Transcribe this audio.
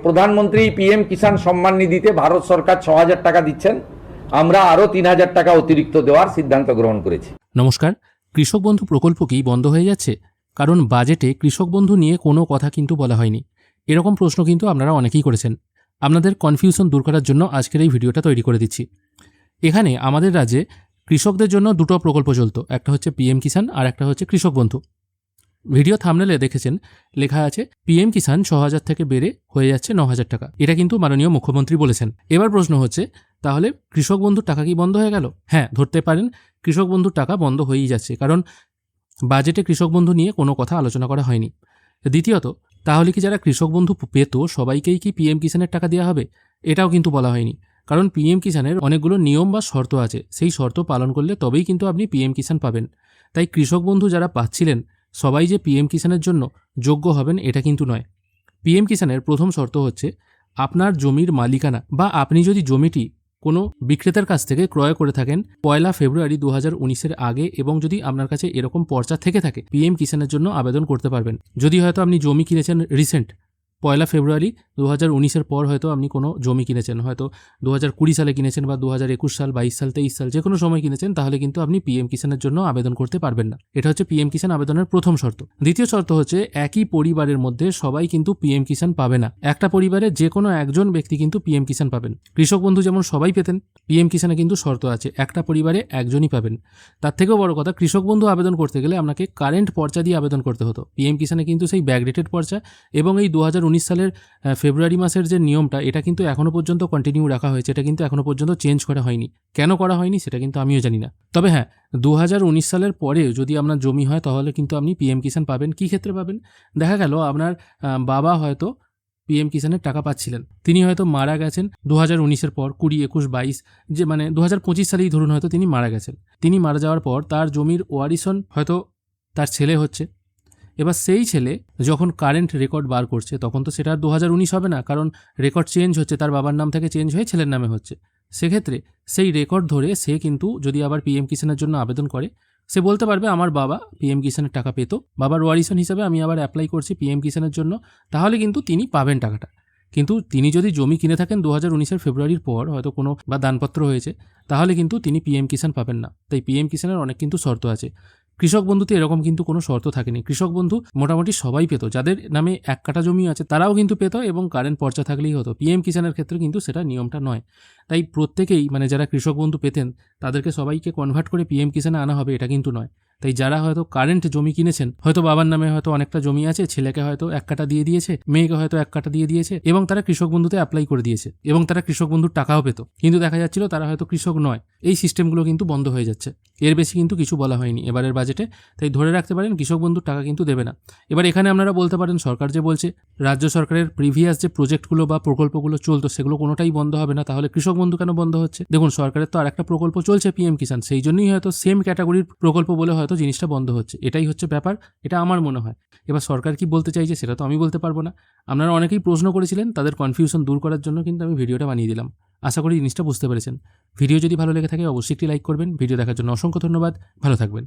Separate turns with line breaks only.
প্রধানমন্ত্রী পিএম কিষাণ সম্মান নিধিতে ভারত সরকার ৬,০০০ টাকা দিচ্ছেন। আমরা আরও ৩,০০০ টাকা অতিরিক্ত দেওয়ার সিদ্ধান্ত গ্রহণ করেছি।
নমস্কার। কৃষক বন্ধু প্রকল্প কি বন্ধ হয়ে যাচ্ছে? কারণ বাজেটে কৃষক বন্ধু নিয়ে কোনো কথা কিন্তু বলা হয়নি। এরকম প্রশ্ন কিন্তু আপনারা অনেকেই করেছেন। আপনাদের কনফিউশন দূর করার জন্য আজকের এই ভিডিওটা তৈরি করে দিচ্ছি। এখানে আমাদের রাজ্যে কৃষকদের জন্য দুটো প্রকল্প চলতো, একটা হচ্ছে পিএম কিষাণ আর একটা হচ্ছে কৃষক বন্ধু। ভিডিও থাম্বনেলে দেখেছেন লেখা আছে পিএম কিষাণ ৬,০০০ থেকে বেড়ে হয়ে যাচ্ছে ৯,০০০ টাকা। এটা কিন্তু মাননীয় মুখ্যমন্ত্রী বলেছেন। এবার প্রশ্ন হচ্ছে, তাহলে কৃষক বন্ধুর টাকা কি বন্ধ হয়ে গেল? হ্যাঁ, ধরতে পারেন কৃষক বন্ধুর টাকা বন্ধ হয়েই যাচ্ছে, কারণ বাজেটে কৃষক বন্ধু নিয়ে কোনো কথা আলোচনা করা হয়নি। দ্বিতীয়ত, তাহলে কি যারা কৃষক বন্ধু পেত সবাইকেই কি পিএম কিষাণের টাকা দেওয়া হবে? এটাও কিন্তু বলা হয়নি, কারণ পিএম কিষাণের অনেকগুলো নিয়ম বা শর্ত আছে। সেই শর্ত পালন করলে তবেই কিন্তু আপনি পিএম কিষাণ পাবেন। তাই কৃষক বন্ধু যারা পাচ্ছিলেন সবাই যে পিএম কিষাণের জন্য যোগ্য হবেন এটা কিন্তু নয়। পিএম কিষাণের প্রথম শর্ত হচ্ছে আপনার জমির মালিকানা, বা আপনি যদি জমিটি কোনো বিক্রেতার কাছ থেকে ক্রয় করে থাকেন ১ ফেব্রুয়ারি ২০১৯-এর আগে, এবং যদি আপনার কাছে এরকম পর্চা থেকে থাকে পিএম কিষাণের জন্য আবেদন করতে পারবেন। যদি হয়তো আপনি জমি কিনেছেন রিসেন্ট ১ ফেব্রুয়ারি ২০১৯-এর পর, হয়তো আপনি কোনো জমি কিনেছেন, হয়তো ২০২০ সালে কিনেছেন বা ২০২১ সাল, ২২ সাল, ২৩ সাল, যে কোনো সময় কিনেছেন, তাহলে কিন্তু আপনি পিএম কিষাণের জন্য আবেদন করতে পারবেন না। এটা হচ্ছে পিএম কিষাণ আবেদনের প্রথম শর্ত। দ্বিতীয় শর্ত হচ্ছে একই পরিবারের মধ্যে সবাই কিন্তু পিএম কিষাণ পাবে না। একটা পরিবারে যে কোনো একজন ব্যক্তি কিন্তু পিএম কিষাণ পাবেন। কৃষক বন্ধু যেমন সবাই পেতেন, পিএম কিষাণে কিন্তু শর্ত আছে একটা পরিবারে একজনই পাবেন। তার থেকেও বড় কথা, কৃষক বন্ধু আবেদন করতে গেলে আপনাকে কারেন্ট পর্চা দিয়ে আবেদন করতে হতো। পিএম কিষাণে কিন্তু সেই ব্যাকডেটেড পর্চা, এবং এই ২০১৯ সালের ফেব্রুয়ারি মাসের যে নিয়মটা, এটা কিন্তু এখনও পর্যন্ত কন্টিনিউ রাখা হয়েছে। এটা কিন্তু এখনও পর্যন্ত চেঞ্জ করা হয়নি। কেন করা হয়নি সেটা কিন্তু আমিও জানি না। তবে হ্যাঁ, ২০১৯ সালের পরে যদি আপনার জমি হয় তাহলে কিন্তু আপনি পিএম কিষাণ পাবেন। কী ক্ষেত্রে পাবেন? দেখা গেল আপনার বাবা হয়তো পিএম কিষাণের টাকা পাচ্ছিলেন, তিনি হয়তো মারা গেছেন ২০১৯-এর পর, ২০, ২১, ২২, যে মানে ২০২৫ সালেই ধরুন হয়তো তিনি মারা গেছেন। তিনি মারা যাওয়ার পর তার জমির ওয়ারিশন হয়তো তার ছেলে হচ্ছে। এবার সেই ছেলে যখন কারেন্ট রেকর্ড বার করছে, তখন তো সেটা আর ২০১৯ হবে না, কারণ রেকর্ড চেঞ্জ হচ্ছে, তার বাবার নাম থেকে চেঞ্জ হয়ে ছেলের নামে হচ্ছে। সেক্ষেত্রে সেই রেকর্ড ধরে সে কিন্তু যদি আবার পিএম কিষাণের জন্য আবেদন করে, সে বলতে পারবে আমার বাবা পিএম কিষাণের টাকা পেত, বাবার ওয়ারিশন হিসাবে আমি আবার অ্যাপ্লাই করছি পিএম কিষাণের জন্য, তাহলে কিন্তু তিনি পাবেন টাকাটা। কিন্তু তিনি যদি জমি কিনে থাকেন ২০১৯-এর ফেব্রুয়ারির পর, হয়তো কোনো বা দানপত্র হয়েছে, তাহলে কিন্তু তিনি পিএম কিষাণ পাবেন না। তাই পিএম কিষাণের অনেক কিন্তু শর্ত আছে। কৃষক বন্ধুতে এরকম কিন্তু কোনো শর্ত থাকেনি। কৃষক বন্ধু মোটামুটি সবাই পেত, যাদের নামে ১ কাঠা জমি আছে তারাও কিন্তু পেত, এবং কারেন্ট পর্চা থাকলেই হতো। পিএম কিষাণের ক্ষেত্রে কিন্তু সেটা নিয়মটা নয়। তাই প্রত্যেকেই, মানে যারা কৃষক বন্ধু পেতেন, তাদেরকে সবাইকে কনভার্ট করে পিএম কিষাণে আনা হবে এটা কিন্তু নয়। তাই যারা হয়তো কারেন্ট জমি কিনেছেন, হয়তো বাবার নামে হয়তো অনেকটা জমি আছে, ছেলেকে হয়তো ১ কাঠা দিয়ে দিয়েছে, মেয়েকে হয়তো ১ কাঠা দিয়ে দিয়েছে, এবং তারা কৃষক বন্ধুতে অ্যাপ্লাই করে দিয়েছে, এবং তারা কৃষক বন্ধুর টাকাও পেত, কিন্তু দেখা যাচ্ছিল তারা হয়তো কৃষক নয়। এই সিস্টেমগুলো কিন্তু বন্ধ হয়ে যাচ্ছে। এর বেশি কিন্তু কিছু বলা হয়নি এবারের বাজেটে। তাই ধরে রাখতে পারেন কৃষক বন্ধুর টাকা কিন্তু দেবে না। এবার এখানে আপনারা বলতে পারেন, সরকার যে বলছে রাজ্য সরকারের প্রিভিয়াস যে প্রজেক্টগুলো বা প্রকল্পগুলো চলতো সেগুলো কোনোটাই বন্ধ হবে না, তাহলে কৃষক বন্ধু কেন বন্ধ হচ্ছে? দেখুন, সরকারের তো আরেকটা প্রকল্প চলছে পিএম কিষাণ, সেই জন্যই হয়তো সেম ক্যাটাগরির প্রকল্প বলে হয়তো জিনিসটা বন্ধ হচ্ছে। এটাই হচ্ছে ব্যাপার, এটা আমার মনে হয়। এবার সরকার কি বলতে চাইছে সেটা তো আমি বলতে পারবো না। আপনারা অনেকেই প্রশ্ন করেছিলেন, তাদের কনফিউশন দূর করার জন্য কিন্তু আমি ভিডিওটা বানিয়ে দিলাম। আশা করি জিনিসটা বুঝতে পেরেছেন। ভিডিও যদি ভালো লেগে থাকে অবশ্যই একটি লাইক করবেন। ভিডিও দেখার জন্য অসংখ্য ধন্যবাদ। ভালো থাকবেন।